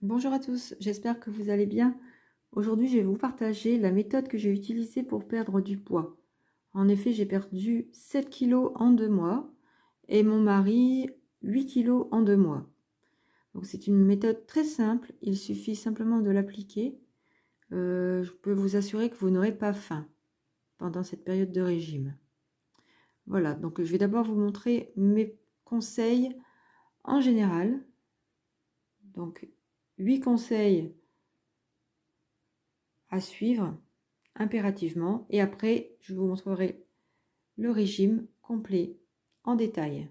Bonjour à tous, j'espère que vous allez bien. Aujourd'hui, je vais vous partager la méthode que j'ai utilisée pour perdre du poids. En effet, j'ai perdu 7 kilos en 2 mois et mon mari 8 kilos en 2 mois. Donc c'est une méthode très simple, il suffit simplement de l'appliquer. Je peux vous assurer que vous n'aurez pas faim pendant cette période de régime. Voilà, donc je vais d'abord vous montrer mes conseils en général. Donc 8 conseils à suivre impérativement et après je vous montrerai le régime complet en détail.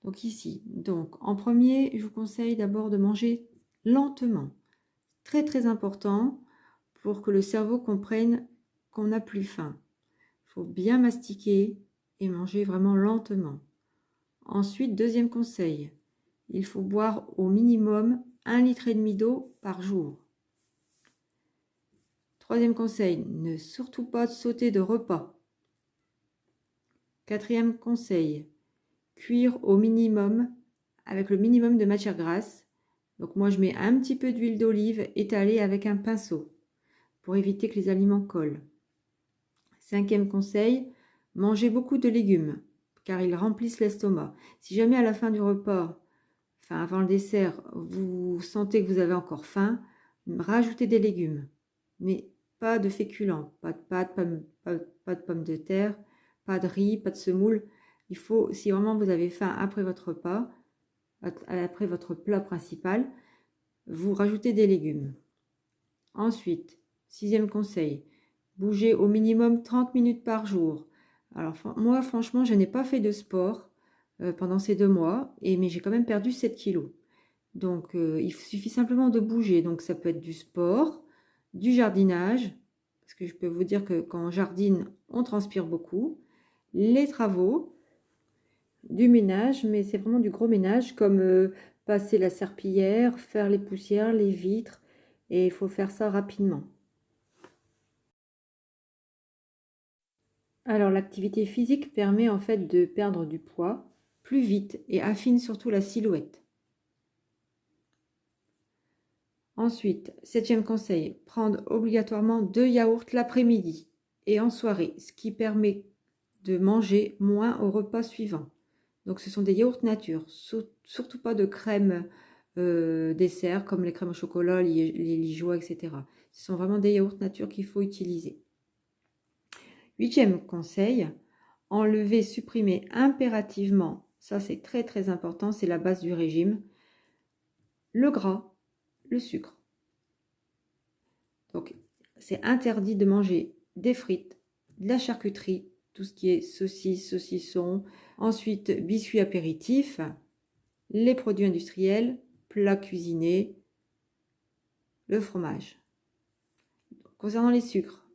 Donc ici, en premier, je vous conseille d'abord de manger lentement. Très important pour que le cerveau comprenne qu'on n'a plus faim. Il faut bien mastiquer et manger vraiment lentement. Ensuite, deuxième conseil, il faut boire au minimum 1,5 litre d'eau par jour. Troisième conseil, ne surtout pas sauter de repas. Quatrième conseil, cuire au minimum avec le minimum de matière grasse. Donc moi je mets un petit peu d'huile d'olive étalée avec un pinceau pour éviter que les aliments collent. Cinquième conseil, mangez beaucoup de légumes car ils remplissent l'estomac. Si jamais à la fin du repas, enfin avant le dessert, vous sentez que vous avez encore faim, rajoutez des légumes. Mais pas de féculents, pas de pâtes, pas de pommes de terre, pas de riz, pas de semoule. Il faut, si vraiment vous avez faim après votre repas, après votre plat principal, vous rajoutez des légumes. Ensuite, sixième conseil, bougez au minimum 30 minutes par jour. Alors moi, franchement, je n'ai pas fait de sport pendant ces 2 mois, mais j'ai quand même perdu 7 kilos. Donc, il suffit simplement de bouger. Donc, ça peut être du sport, du jardinage, parce que je peux vous dire que quand on jardine, on transpire beaucoup, les travaux, du ménage, mais c'est vraiment du gros ménage, comme passer la serpillière, faire les poussières, les vitres, et il faut faire ça rapidement. Alors, l'activité physique permet en fait de perdre du poids plus vite et affine surtout la silhouette. Ensuite, septième conseil, prendre obligatoirement 2 yaourts l'après-midi et en soirée, ce qui permet de manger moins au repas suivant. Donc ce sont des yaourts nature, surtout pas de crème dessert comme les crèmes au chocolat, les ligeois, etc. Ce sont vraiment des yaourts nature qu'il faut utiliser. Huitième conseil, enlever, supprimer impérativement, ça c'est très important, c'est la base du régime, le gras, le sucre. Donc, c'est interdit de manger des frites, de la charcuterie, tout ce qui est saucisses, saucissons, ensuite biscuits apéritifs, les produits industriels, plats cuisinés, le fromage. Concernant les sucres,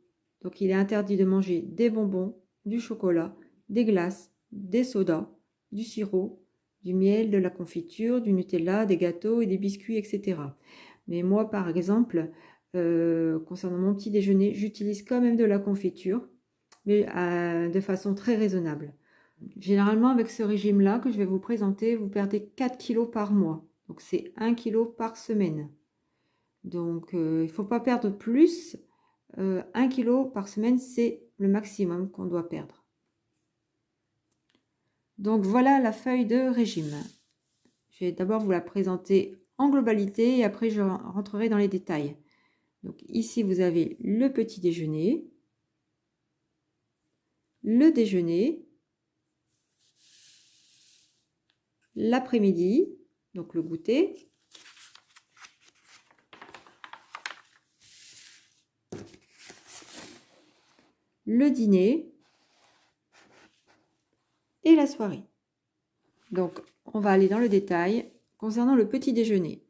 donc il est interdit de manger des bonbons, du chocolat, des glaces, des sodas, du sirop, du miel, de la confiture, du Nutella, des gâteaux et des biscuits, etc. Mais moi, par exemple, concernant mon petit déjeuner, j'utilise quand même de la confiture, mais de façon très raisonnable. Généralement, avec ce régime-là que je vais vous présenter, vous perdez 4 kilos par mois. Donc, c'est 1 kilo par semaine. Donc, il ne faut pas perdre plus. 1 kilo par semaine, c'est le maximum qu'on doit perdre. Donc, voilà la feuille de régime. Je vais d'abord vous la présenter en globalité et après, je rentrerai dans les détails. Donc ici, vous avez le petit déjeuner, le déjeuner, l'après-midi, donc le goûter, le dîner et la soirée. Donc, on va aller dans le détail concernant le petit déjeuner.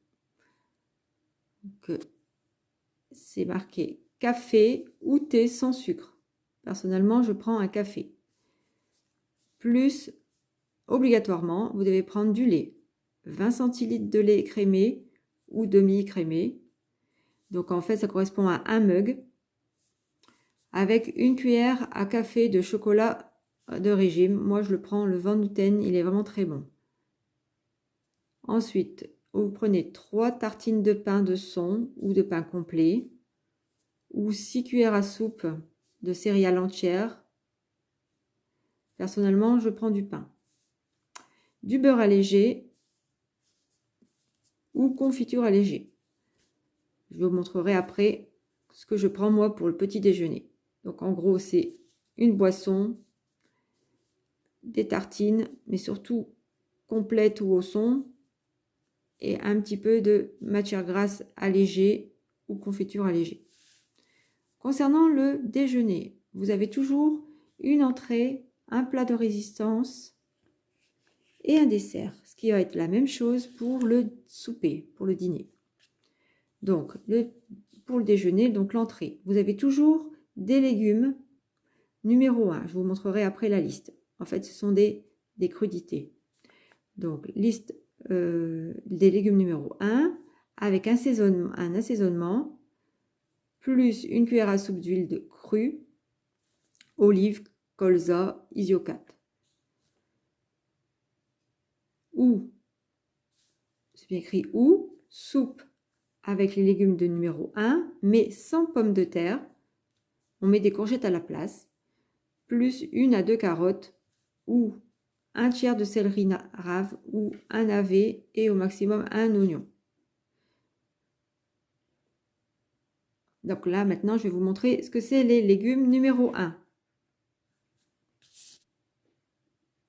C'est marqué café ou thé sans sucre. Personnellement, je prends un café. Plus, obligatoirement, vous devez prendre du lait. 20 centilitres de lait écrémé ou demi-écrémé. Donc, en fait, ça correspond à un mug. Avec une cuillère à café de chocolat de régime. Moi, je le prends le Van Houten, il est vraiment très bon. Ensuite, vous prenez 3 tartines de pain de son ou de pain complet, ou 6 cuillères à soupe de céréales entières. Personnellement, je prends du pain. Du beurre allégé ou confiture allégée. Je vous montrerai après ce que je prends moi pour le petit déjeuner. Donc en gros, c'est une boisson, des tartines, mais surtout complètes ou au son, et un petit peu de matière grasse allégée ou confiture allégée. Concernant le déjeuner, vous avez toujours une entrée, un plat de résistance et un dessert, ce qui va être la même chose pour le souper, pour le dîner. Donc, pour le déjeuner, donc l'entrée, vous avez toujours des légumes. Numéro 1, je vous montrerai après la liste. En fait, ce sont des crudités. Donc, liste des légumes numéro 1 avec un assaisonnement, plus une cuillère à soupe d'huile de crue, olive, colza, isiocate. Ou, c'est bien écrit ou, soupe avec les légumes de numéro 1, mais sans pommes de terre. On met des courgettes à la place, plus 1 à 2 carottes, ou un tiers de céleri rave, ou un navet, et au maximum un oignon. Donc là, maintenant, je vais vous montrer ce que c'est les légumes numéro 1.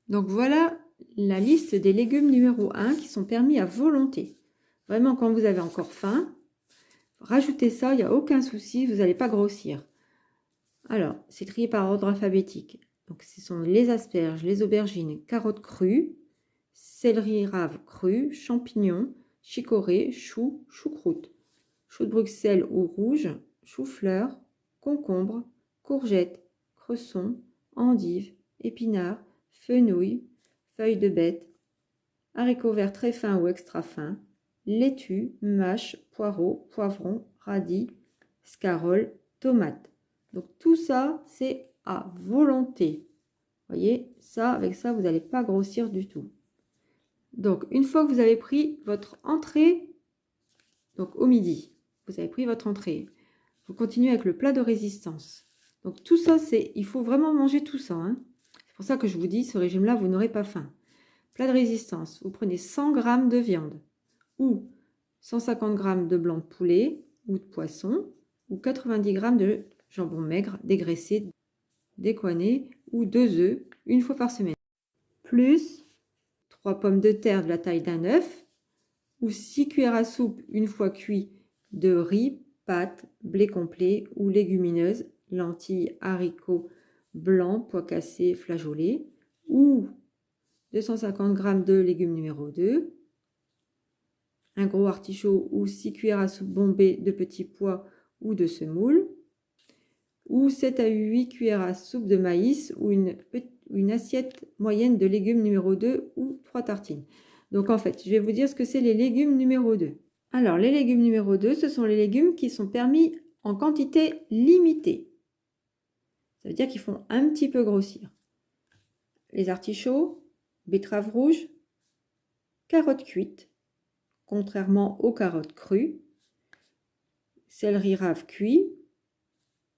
Donc voilà la liste des légumes numéro 1 qui sont permis à volonté. Vraiment, quand vous avez encore faim, rajoutez ça, il n'y a aucun souci, vous n'allez pas grossir. Alors, c'est trié par ordre alphabétique. Donc, ce sont les asperges, les aubergines, carottes crues, céleri rave cru, champignons, chicorée, choux, choucroute, chou de Bruxelles ou rouge, chou-fleur, concombre, courgettes, cresson, endives, épinards, fenouil, feuilles de bête, haricots verts très fins ou extra fins, laitue, mâche, poireaux, poivrons, radis, scaroles, tomates. Donc tout ça, c'est à volonté. Vous voyez, ça, avec ça, vous n'allez pas grossir du tout. Donc, une fois que vous avez pris votre entrée, donc au midi, vous avez pris votre entrée, vous continuez avec le plat de résistance. Donc tout ça, il faut vraiment manger tout ça. Hein. C'est pour ça que je vous dis, ce régime-là, vous n'aurez pas faim. Plat de résistance, vous prenez 100 g de viande ou 150 g de blanc de poulet ou de poisson ou 90 g de jambon maigre dégraissé, décoiné ou 2 œufs une fois par semaine. Plus 3 pommes de terre de la taille d'un œuf ou 6 cuillères à soupe une fois cuit de riz, pâtes, blé complet ou légumineuses, lentilles, haricots blancs, pois cassés, flageolets ou 250 g de légumes numéro 2, un gros artichaut ou 6 cuillères à soupe bombées de petits pois ou de semoule, ou 7 à 8 cuillères à soupe de maïs ou une assiette moyenne de légumes numéro 2 ou 3 tartines. Donc en fait, je vais vous dire ce que c'est les légumes numéro 2. Alors les légumes numéro 2, ce sont les légumes qui sont permis en quantité limitée. Ça veut dire qu'ils font un petit peu grossir. Les artichauts, betteraves rouges, carottes cuites, contrairement aux carottes crues, céleri rave cuit,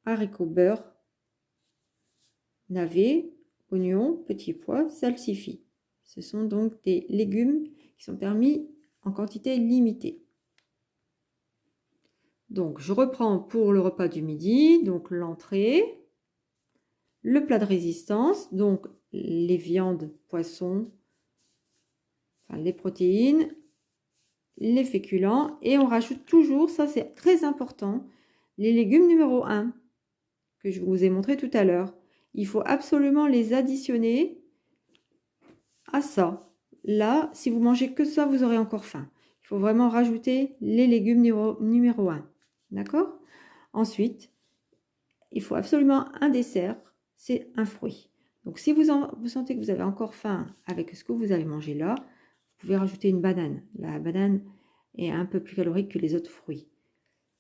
haricots beurre, navets, oignons, petits pois, salsifis. Ce sont donc des légumes qui sont permis en quantité limitée. Donc je reprends pour le repas du midi, donc l'entrée, le plat de résistance, donc les viandes, poissons, enfin les protéines, les féculents, et on rajoute toujours, ça c'est très important, les légumes numéro 1 que je vous ai montré tout à l'heure. Il faut absolument les additionner à ça. Là, si vous mangez que ça, vous aurez encore faim. Il faut vraiment rajouter les légumes numéro 1. D'accord? Ensuite, il faut absolument un dessert, c'est un fruit. Donc si vous sentez que vous avez encore faim avec ce que vous avez mangé là, vous pouvez rajouter une banane. La banane est un peu plus calorique que les autres fruits.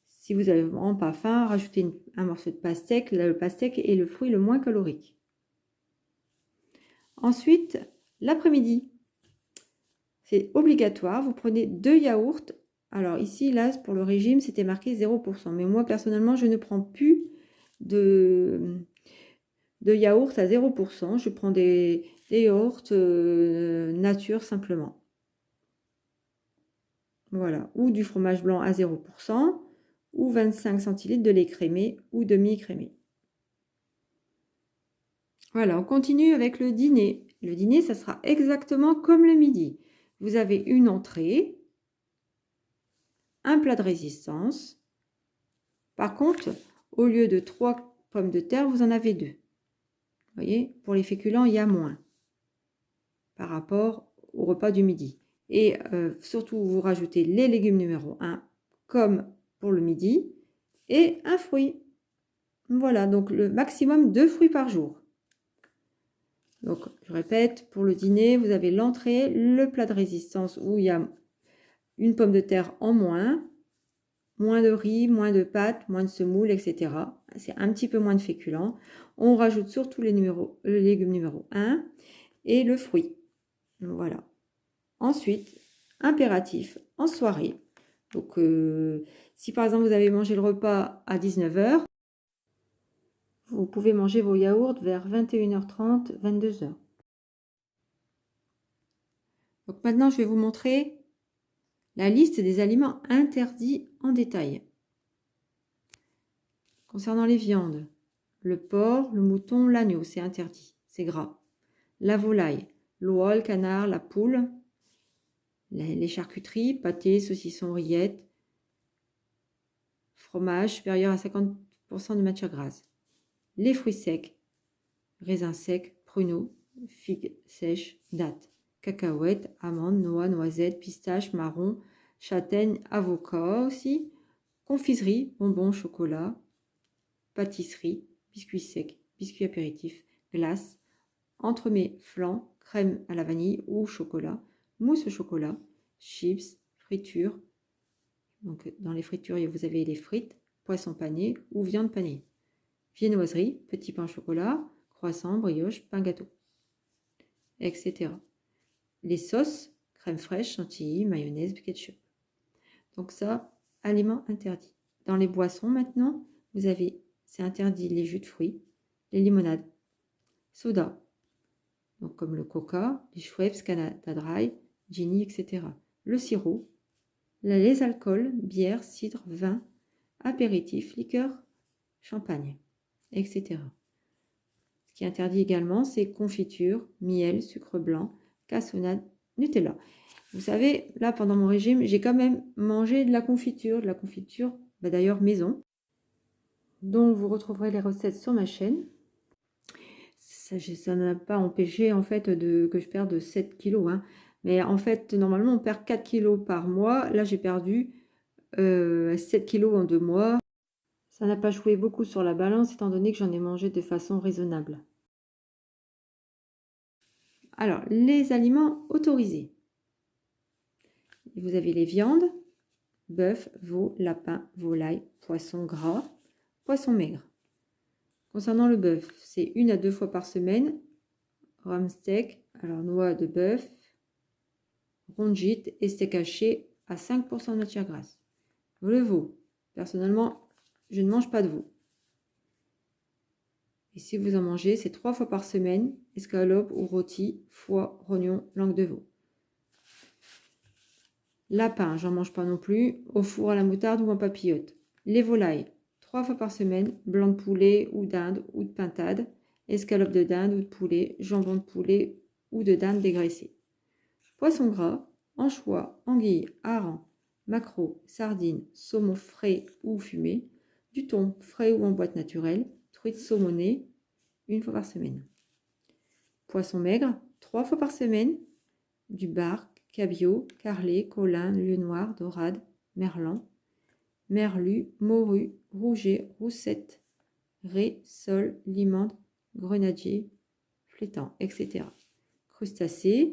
Si vous n'avez vraiment pas faim, rajoutez un morceau de pastèque. Là, le pastèque est le fruit le moins calorique. Ensuite, l'après-midi, C'est obligatoire. Vous prenez 2 yaourts. Alors ici, là, pour le régime, c'était marqué 0%. Mais moi, personnellement, je ne prends plus de yaourt à 0%. Je prends des yaourts nature simplement. Voilà. Ou du fromage blanc à 0%. Ou 25 centilitres de lait crémé ou demi-crémé. Voilà, on continue avec le dîner. Le dîner, ça sera exactement comme le midi. Vous avez une entrée, un plat de résistance. Par contre, au lieu de 3 pommes de terre, vous en avez 2. Vous voyez, pour les féculents, il y a moins par rapport au repas du midi. Et surtout, vous rajoutez les légumes numéro 1, comme pour le midi, et un fruit. Voilà, donc le maximum 2 fruits par jour. Donc, je répète, pour le dîner, vous avez l'entrée, le plat de résistance où il y a une pomme de terre en moins de riz, moins de pâtes, moins de semoule, etc. C'est un petit peu moins de féculents. On rajoute surtout le légume numéro 1 et le fruit. Voilà. Ensuite, impératif, en soirée. Donc, si par exemple vous avez mangé le repas à 19 h, vous pouvez manger vos yaourts vers 21h30, 22 h. Donc maintenant, je vais vous montrer la liste des aliments interdits en détail. Concernant les viandes, le porc, le mouton, l'agneau, c'est interdit, c'est gras. La volaille, l'oie, le canard, la poule, les charcuteries, pâtés, saucissons, rillettes, fromage supérieur à 50% de matière grasse. Les fruits secs, raisins secs, pruneaux, figues sèches, dattes, cacahuètes, amandes, noix, noisettes, pistaches, marrons, châtaignes, avocats aussi, confiserie, bonbons, chocolat, pâtisserie, biscuits secs, biscuits apéritifs, glaces, entremets flan, crème à la vanille ou chocolat, mousse au chocolat, chips, fritures. Donc dans les fritures, vous avez les frites, poisson pané ou viande panée. Viennoiserie, petit pain au chocolat, croissant, brioche, pain gâteau, etc. Les sauces, crème fraîche, chantilly, mayonnaise, ketchup. Donc ça, aliments interdits. Dans les boissons maintenant, vous avez, c'est interdit les jus de fruits, les limonades, soda, donc comme le coca, les Schweppes, Canada Dry, Ginny, etc. Le sirop, les alcools, bière, cidre, vin, apéritifs, liqueur, champagne, etc. Ce qui est interdit également, c'est confiture, miel, sucre blanc, cassonade, Nutella. Vous savez, là, pendant mon régime, j'ai quand même mangé de la confiture d'ailleurs maison, dont vous retrouverez les recettes sur ma chaîne. Ça n'a pas empêché en fait que je perde 7 kilos. Hein. Mais en fait, normalement, on perd 4 kilos par mois. Là, j'ai perdu 7 kilos en 2 mois. Ça n'a pas joué beaucoup sur la balance, étant donné que j'en ai mangé de façon raisonnable. Alors, les aliments autorisés. Vous avez les viandes, bœuf, veau, lapin, volaille, poisson gras, poisson maigre. Concernant le bœuf, c'est 1 à 2 fois par semaine. Rhum steak, alors noix de bœuf, rongite et steak haché à 5% de matière grasse. Le veau, personnellement, je ne mange pas de veau. Et si vous en mangez, c'est 3 fois par semaine, escalope ou rôti, foie, rognon, langue de veau. Lapin, j'en mange pas non plus, au four à la moutarde ou en papillote. Les volailles, 3 fois par semaine, blanc de poulet ou d'Inde ou de pintade, escalope de dinde ou de poulet, jambon de poulet ou de dinde dégraissé. Poisson gras, anchois, anguilles, harengs, maquereaux, sardines, saumon frais ou fumé, du thon frais ou en boîte naturelle, truite saumonée, 1 fois par semaine. Poisson maigre, 3 fois par semaine, du bar, cabillaud, carlet, colin, lieu noir, dorade, merlan, merlu, morue, rouget, roussette, raie, sole, limande, grenadier, flétan, etc. Crustacés,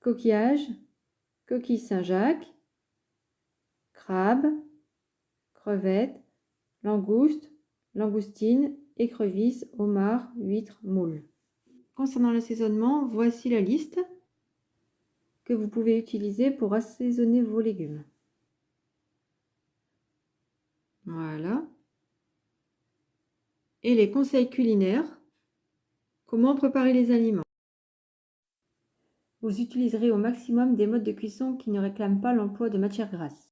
coquillages, coquille Saint-Jacques, crabe, crevettes, langoustes, langoustines, écrevisses, homards, huîtres, moules. Concernant l'assaisonnement, voici la liste. que vous pouvez utiliser pour assaisonner vos légumes. Voilà. Et les conseils culinaires. Comment préparer les aliments? Vous utiliserez au maximum des modes de cuisson qui ne réclament pas l'emploi de matières grasses.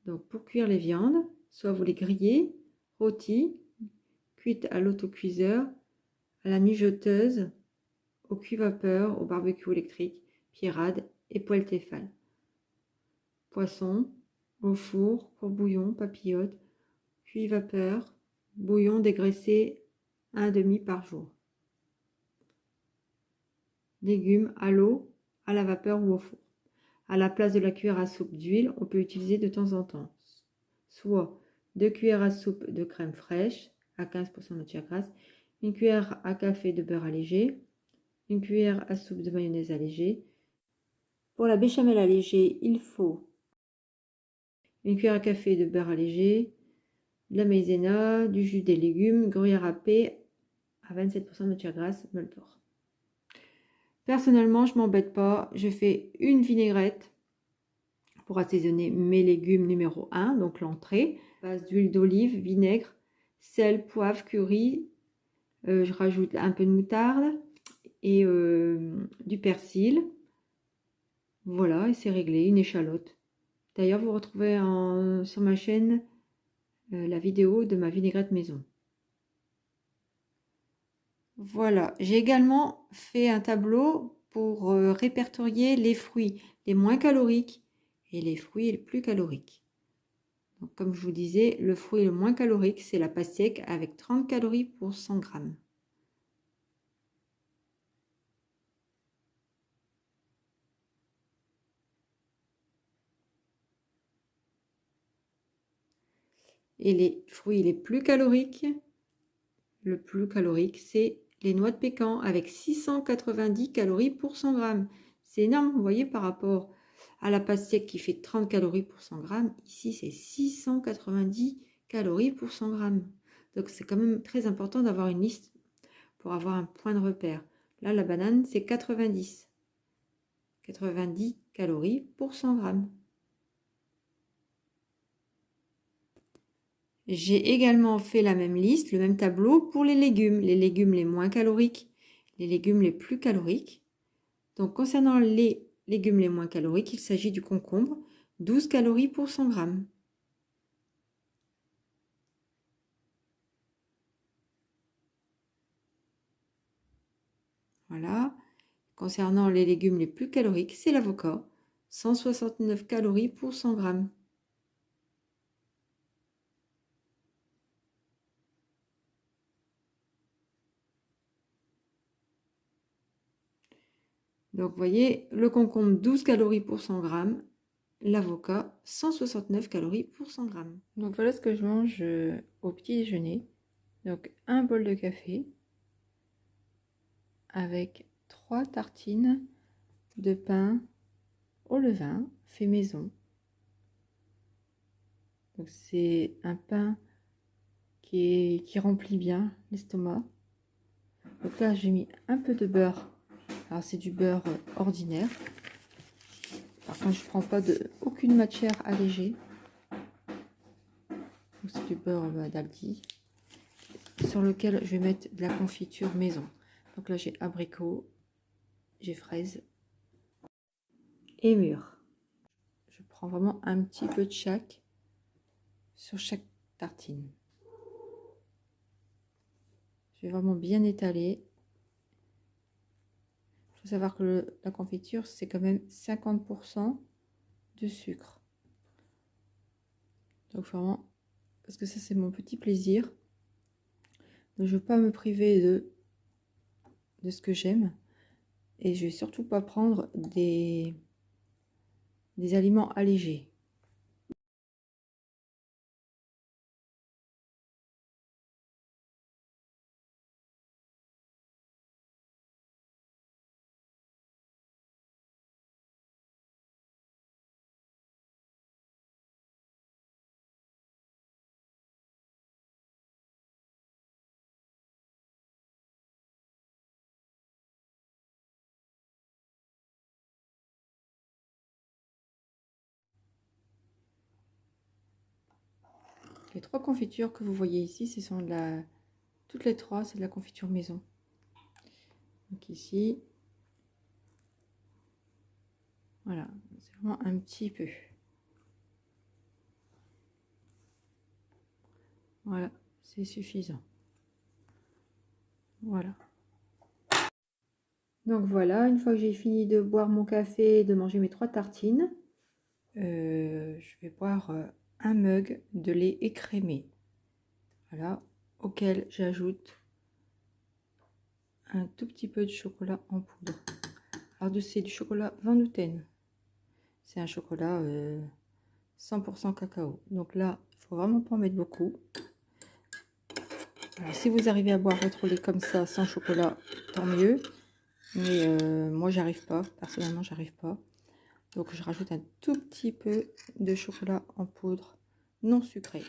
Donc pour cuire les viandes, soit vous les grillez, rôties, cuites à l'autocuiseur, à la mijoteuse, au cuit-vapeur, au barbecue électrique, pierrade et poêle Tefal. Poisson, au four, pour bouillon, papillote, cuit-vapeur, bouillon dégraissé 1,5 par jour. Légumes à l'eau, à la vapeur ou au four. À la place de la cuillère à soupe d'huile, on peut utiliser de temps en temps soit 2 cuillères à soupe de crème fraîche à 15% de matière grasse, une cuillère à café de beurre allégé, une cuillère à soupe de mayonnaise allégée. Pour la béchamel allégée, il faut une cuillère à café de beurre allégé, de la maïzena, du jus des légumes, gruyère râpée à 27% de matière grasse, Moltor. Personnellement, je m'embête pas, je fais une vinaigrette pour assaisonner mes légumes numéro 1, donc l'entrée, base d'huile d'olive, vinaigre, sel, poivre, curry, je rajoute un peu de moutarde et du persil. Voilà, et c'est réglé, une échalote. D'ailleurs, vous retrouvez sur ma chaîne la vidéo de ma vinaigrette maison. Voilà, j'ai également fait un tableau pour répertorier les fruits les moins caloriques et les fruits les plus caloriques. Donc, comme je vous disais, le fruit le moins calorique, c'est la pastèque avec 30 calories pour 100 grammes. Et les fruits les plus caloriques, le plus calorique, c'est les noix de pécan avec 690 calories pour 100 grammes. C'est énorme, vous voyez, par rapport à la pastèque qui fait 30 calories pour 100 grammes. Ici, c'est 690 calories pour 100 grammes. Donc, c'est quand même très important d'avoir une liste pour avoir un point de repère. Là, la banane, c'est 90 calories pour 100 grammes. J'ai également fait la même liste, le même tableau pour les légumes les moins caloriques, les légumes les plus caloriques. Donc concernant les légumes les moins caloriques, il s'agit du concombre, 12 calories pour 100 grammes. Voilà. Concernant les légumes les plus caloriques, c'est l'avocat, 169 calories pour 100 grammes. Donc, vous voyez, le concombre, 12 calories pour 100 grammes. L'avocat, 169 calories pour 100 grammes. Donc, voilà ce que je mange au petit déjeuner. Donc, un bol de café avec 3 tartines de pain au levain fait maison. Donc, c'est un pain qui remplit bien l'estomac. Donc là, j'ai mis un peu de beurre. Alors, c'est du beurre ordinaire. Par contre, je ne prends pas aucune matière allégée. C'est du beurre d'Aldi sur lequel je vais mettre de la confiture maison. Donc là, j'ai abricot, j'ai fraise et mûre. Je prends vraiment un petit peu de chaque sur chaque tartine. Je vais vraiment bien étaler. Il faut savoir que la confiture, c'est quand même 50% de sucre. Donc vraiment, parce que ça, c'est mon petit plaisir. Donc, je ne veux pas me priver de ce que j'aime. Et je ne vais surtout pas prendre des aliments allégés. Les 3 confitures que vous voyez ici, ce sont toutes les 3, c'est de la confiture maison. Donc ici, voilà, c'est vraiment un petit peu. Voilà, c'est suffisant. Voilà. Donc voilà, une fois que j'ai fini de boire mon café et de manger mes 3 tartines, je vais boire un mug de lait écrémé. Voilà, auquel j'ajoute un tout petit peu de chocolat en poudre. Alors c'est du chocolat Van Houten. C'est un chocolat 100% cacao. Donc là, il faut vraiment pas en mettre beaucoup. Alors si vous arrivez à boire votre lait comme ça, sans chocolat, tant mieux. Mais moi, j'arrive pas. Personnellement, j'arrive pas. Donc je rajoute un tout petit peu de chocolat en poudre non sucré.